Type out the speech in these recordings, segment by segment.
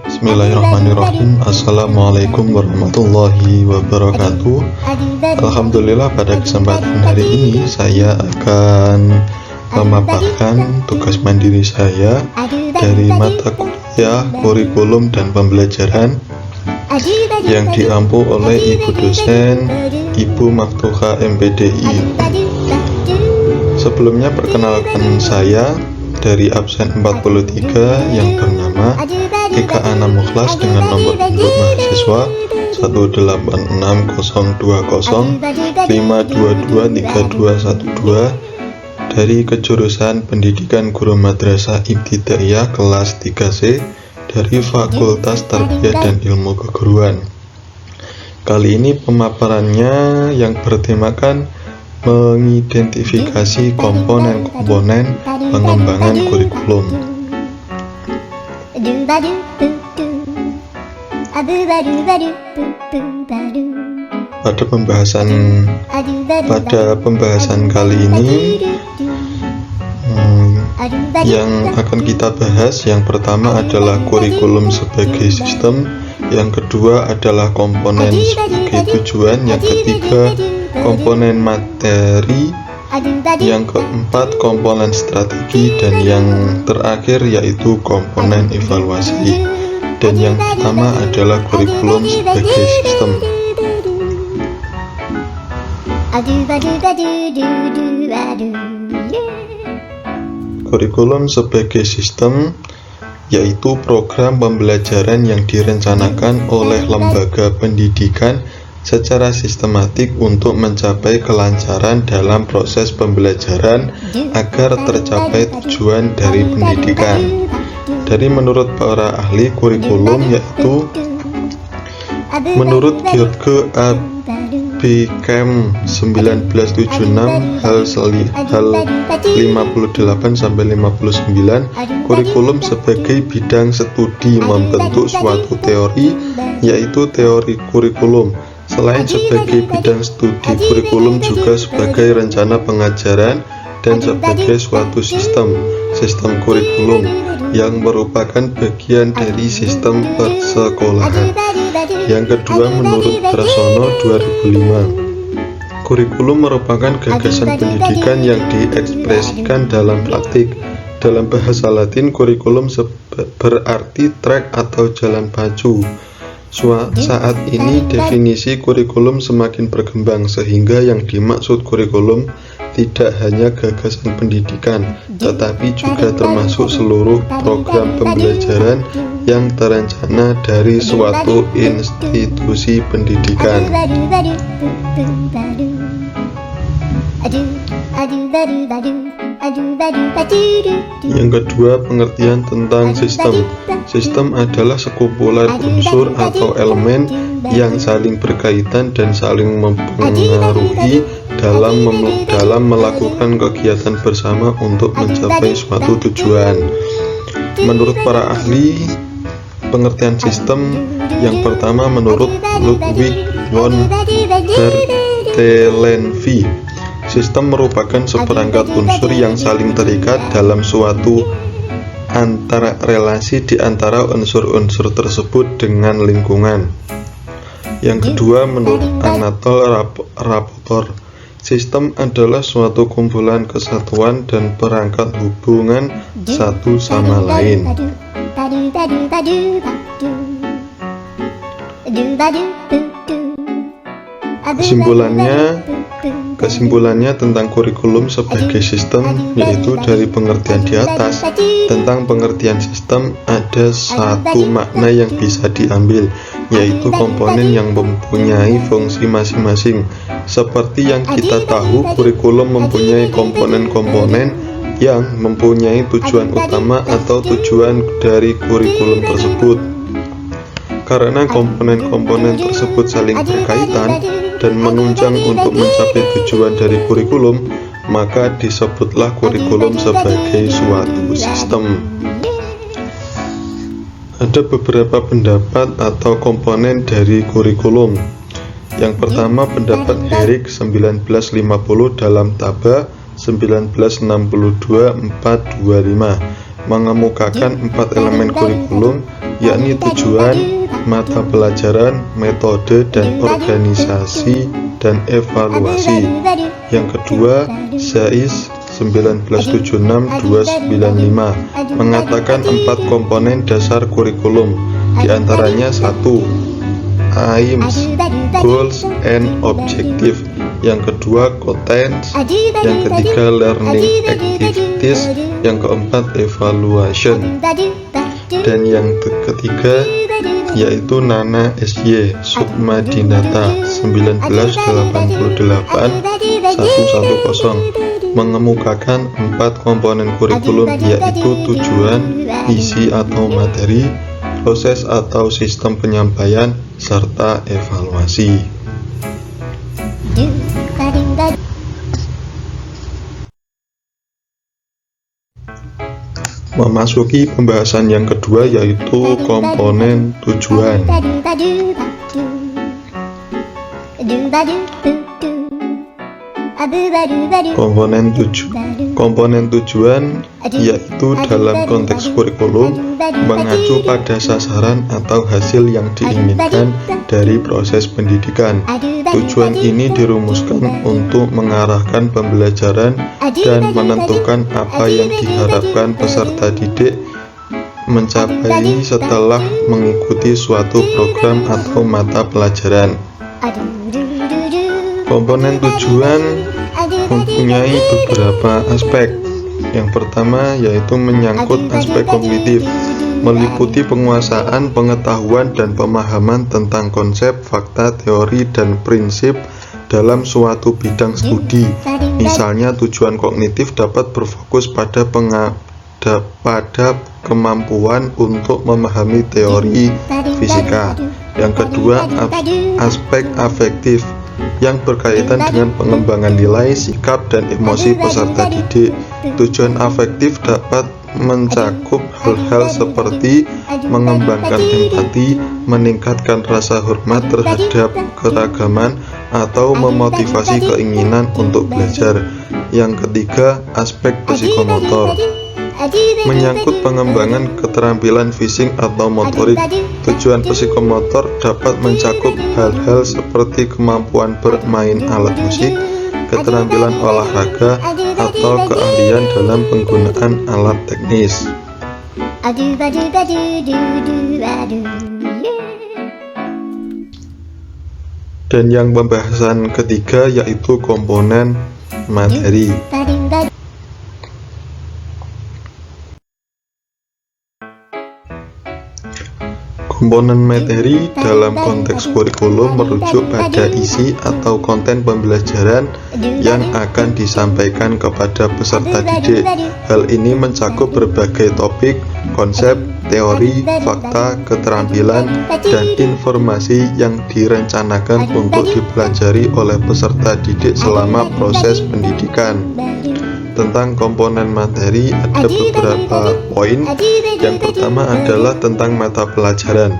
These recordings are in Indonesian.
Bismillahirrahmanirrahim. Assalamualaikum warahmatullahi wabarakatuh. Alhamdulillah, pada kesempatan hari ini saya akan memaparkan tugas mandiri saya dari mata kuliah kurikulum dan pembelajaran yang diampu oleh Ibu dosen Ibu Maftuha MPDI. Sebelumnya perkenalkan saya dari absen 43 yang bernama Eka Ana Mukhlas dengan nomor induk mahasiswa 18620522312 dari kejurusan Pendidikan Guru Madrasah Ibtidaiyah kelas 3C dari Fakultas Tarbiyah dan Ilmu Keguruan. Kali ini pemaparannya yang bertemakan mengidentifikasi komponen-komponen pengembangan kurikulum. Pada pembahasan kali ini yang akan kita bahas, yang pertama adalah kurikulum sebagai sistem, yang kedua adalah komponen sebagai tujuan, yang ketiga komponen materi, yang keempat komponen strategi, dan yang terakhir yaitu komponen evaluasi. Dan yang pertama adalah kurikulum sebagai sistem. Kurikulum sebagai sistem yaitu program pembelajaran yang direncanakan oleh lembaga pendidikan secara sistematik untuk mencapai kelancaran dalam proses pembelajaran agar tercapai tujuan dari pendidikan. Dari menurut para ahli kurikulum yaitu menurut George A. Beckham 1976 hal 58-59, kurikulum sebagai bidang studi membentuk suatu teori yaitu teori kurikulum. Selain sebagai bidang studi, kurikulum juga sebagai rencana pengajaran dan sebagai suatu sistem kurikulum yang merupakan bagian dari sistem persekolahan. Yang kedua, menurut Prasono 2005, kurikulum merupakan gagasan pendidikan yang diekspresikan dalam praktik. Dalam bahasa Latin, kurikulum berarti track atau jalan pacu. Saat ini definisi kurikulum semakin berkembang, sehingga yang dimaksud kurikulum tidak hanya gagasan pendidikan, tetapi juga termasuk seluruh program pembelajaran yang terencana dari suatu institusi pendidikan. Yang kedua, pengertian tentang sistem. Sistem adalah sekumpulan unsur atau elemen yang saling berkaitan dan saling mempengaruhi dalam melakukan kegiatan bersama untuk mencapai suatu tujuan. Menurut para ahli, pengertian sistem yang pertama menurut Ludwig von Bertalanffy, sistem merupakan seperangkat unsur yang saling terikat dalam suatu antara relasi di antara unsur-unsur tersebut dengan lingkungan. Yang kedua, menurut Anatol Rapoport, sistem adalah suatu kumpulan kesatuan dan perangkat hubungan satu sama lain. Kesimpulannya tentang kurikulum sebagai sistem yaitu dari pengertian di atas. Tentang pengertian sistem ada satu makna yang bisa diambil, yaitu komponen yang mempunyai fungsi masing-masing. Seperti yang kita tahu, kurikulum mempunyai komponen-komponen yang mempunyai tujuan utama atau tujuan dari kurikulum tersebut. Karena komponen-komponen tersebut saling berkaitan dan menunjang untuk mencapai tujuan dari kurikulum, maka disebutlah kurikulum sebagai suatu sistem. Ada beberapa pendapat atau komponen dari kurikulum. Yang pertama pendapat Herrick 1950 dalam Taba 1962-425 mengemukakan 4 elemen kurikulum, yakni tujuan, mata pelajaran, metode, dan organisasi dan evaluasi. Yang kedua, Saiz 1976-295 mengatakan 4 komponen dasar kurikulum, diantaranya 1. Aims, goals, and objective. Yang kedua, contents. Yang ketiga, learning activities. Yang keempat, evaluation. Dan yang ketiga yaitu Nana SY Sukmadinata 1988-110 mengemukakan 4 komponen kurikulum, yaitu tujuan, isi atau materi, proses atau sistem penyampaian, serta evaluasi. Memasuki pembahasan yang kedua, yaitu komponen tujuan. Komponen tujuan yaitu dalam konteks kurikulum mengacu pada sasaran atau hasil yang diinginkan dari proses pendidikan. Tujuan ini dirumuskan untuk mengarahkan pembelajaran dan menentukan apa yang diharapkan peserta didik mencapai setelah mengikuti suatu program atau mata pelajaran. Komponen tujuan mempunyai beberapa aspek. Yang pertama yaitu menyangkut aspek kognitif, meliputi penguasaan pengetahuan dan pemahaman tentang konsep, fakta, teori, dan prinsip dalam suatu bidang studi. Misalnya, tujuan kognitif dapat berfokus pada kemampuan untuk memahami teori fisika. Yang kedua, aspek afektif yang berkaitan dengan pengembangan nilai, sikap, dan emosi peserta didik. Tujuan afektif dapat mencakup hal-hal seperti mengembangkan empati, meningkatkan rasa hormat terhadap keragaman, atau memotivasi keinginan untuk belajar. Yang ketiga, aspek psikomotor menyangkut pengembangan keterampilan fisik atau motorik. Tujuan psikomotor dapat mencakup hal-hal seperti kemampuan bermain alat musik, keterampilan olahraga, atau keahlian dalam penggunaan alat teknis. Dan yang pembahasan ketiga yaitu komponen materi. Komponen materi dalam konteks kurikulum merujuk pada isi atau konten pembelajaran yang akan disampaikan kepada peserta didik. Hal ini mencakup berbagai topik, konsep, teori, fakta, keterampilan, dan informasi yang direncanakan untuk dipelajari oleh peserta didik selama proses pendidikan. Tentang komponen materi ada beberapa poin. Yang pertama adalah tentang mata pelajaran.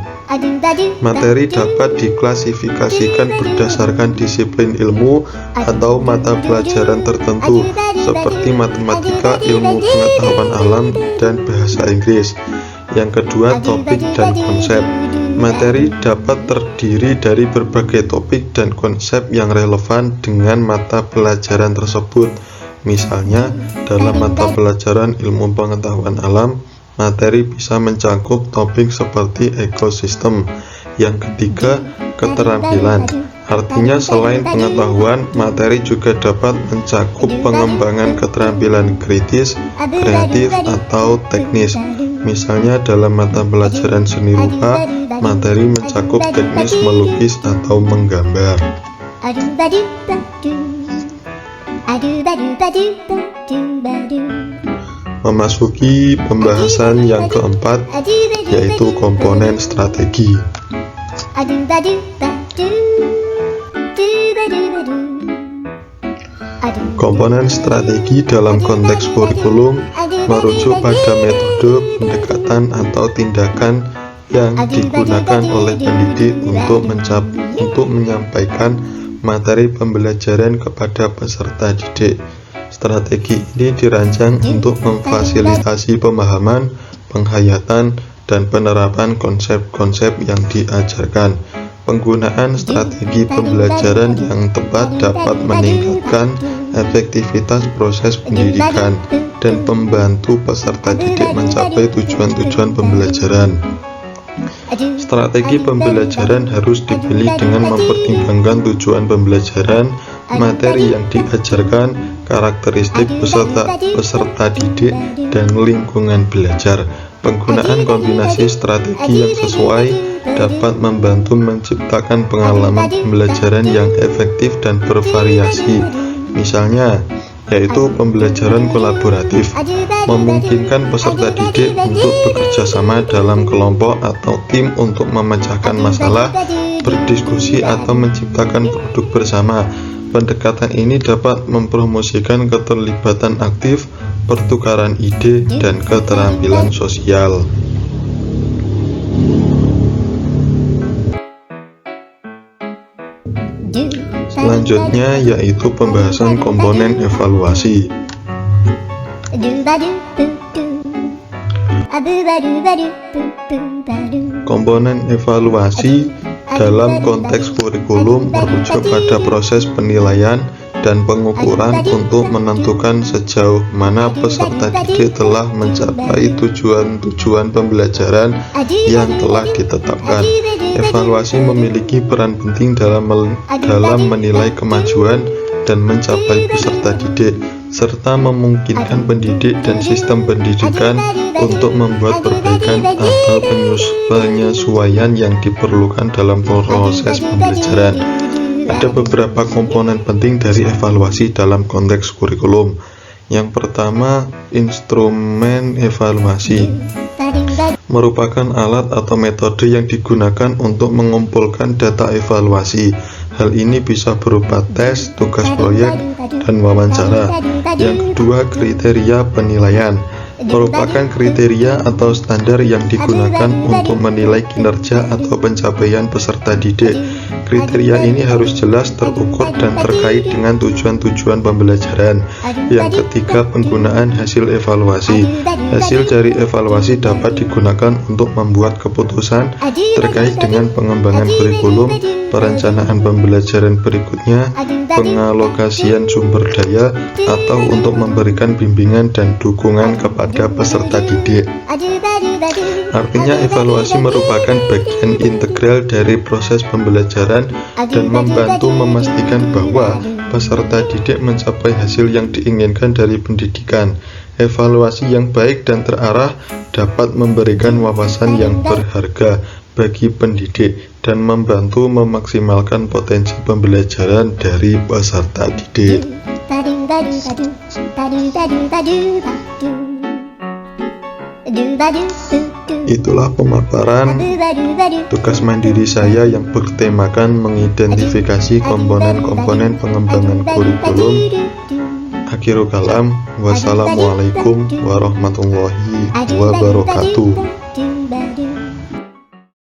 Materi dapat diklasifikasikan berdasarkan disiplin ilmu atau mata pelajaran tertentu seperti matematika, ilmu pengetahuan alam, dan bahasa Inggris. Yang kedua, topik dan konsep. Materi dapat terdiri dari berbagai topik dan konsep yang relevan dengan mata pelajaran tersebut. Misalnya, dalam mata pelajaran ilmu pengetahuan alam, materi bisa mencakup topik seperti ekosistem. Yang ketiga, keterampilan. Artinya selain pengetahuan, materi juga dapat mencakup pengembangan keterampilan kritis, kreatif, atau teknis. Misalnya dalam mata pelajaran seni rupa, materi mencakup teknis melukis atau menggambar. Memasuki pembahasan yang keempat, yaitu komponen strategi. Komponen strategi dalam konteks kurikulum merujuk pada metode, pendekatan, atau tindakan yang digunakan oleh pendidik untuk untuk menyampaikan materi pembelajaran kepada peserta didik. Strategi ini dirancang untuk memfasilitasi pemahaman, penghayatan, dan penerapan konsep-konsep yang diajarkan. Penggunaan strategi pembelajaran yang tepat dapat meningkatkan efektivitas proses pendidikan dan membantu peserta didik mencapai tujuan-tujuan pembelajaran. Strategi pembelajaran harus dipilih dengan mempertimbangkan tujuan pembelajaran, materi yang diajarkan, karakteristik peserta didik, dan lingkungan belajar. Penggunaan kombinasi strategi yang sesuai dapat membantu menciptakan pengalaman pembelajaran yang efektif dan bervariasi. Misalnya, yaitu pembelajaran kolaboratif, memungkinkan peserta didik untuk bekerja sama dalam kelompok atau tim untuk memecahkan masalah, berdiskusi atau menciptakan produk bersama. Pendekatan ini dapat mempromosikan keterlibatan aktif, pertukaran ide, dan keterampilan sosial. Selanjutnya yaitu pembahasan komponen evaluasi. Komponen evaluasi dalam konteks kurikulum merujuk pada proses penilaian dan pengukuran untuk menentukan sejauh mana peserta didik telah mencapai tujuan-tujuan pembelajaran yang telah ditetapkan. Evaluasi memiliki peran penting dalam menilai kemajuan dan mencapai peserta didik, serta memungkinkan pendidik dan sistem pendidikan untuk membuat perbaikan atau penyesuaian yang diperlukan dalam proses pembelajaran. Ada beberapa komponen penting dari evaluasi dalam konteks kurikulum. Yang pertama, instrumen evaluasi merupakan alat atau metode yang digunakan untuk mengumpulkan data evaluasi. Hal ini bisa berupa tes, tugas proyek, dan wawancara. Yang kedua, kriteria penilaian merupakan kriteria atau standar yang digunakan untuk menilai kinerja atau pencapaian peserta didik. Kriteria ini harus jelas, terukur, dan terkait dengan tujuan-tujuan pembelajaran. Yang ketiga, penggunaan hasil evaluasi. Hasil dari evaluasi dapat digunakan untuk membuat keputusan terkait dengan pengembangan kurikulum, perencanaan pembelajaran berikutnya, pengalokasian sumber daya, atau untuk memberikan bimbingan dan dukungan kepada peserta didik. Artinya, evaluasi merupakan bagian integral dari proses pembelajaran dan membantu memastikan bahwa peserta didik mencapai hasil yang diinginkan dari pendidikan. Evaluasi yang baik dan terarah dapat memberikan wawasan yang berharga bagi pendidik dan membantu memaksimalkan potensi pembelajaran dari peserta didik. Itulah pemaparan tugas mandiri saya yang bertemakan mengidentifikasi komponen-komponen pengembangan kurikulum. Akhirul kalam, wassalamualaikum warahmatullahi wabarakatuh.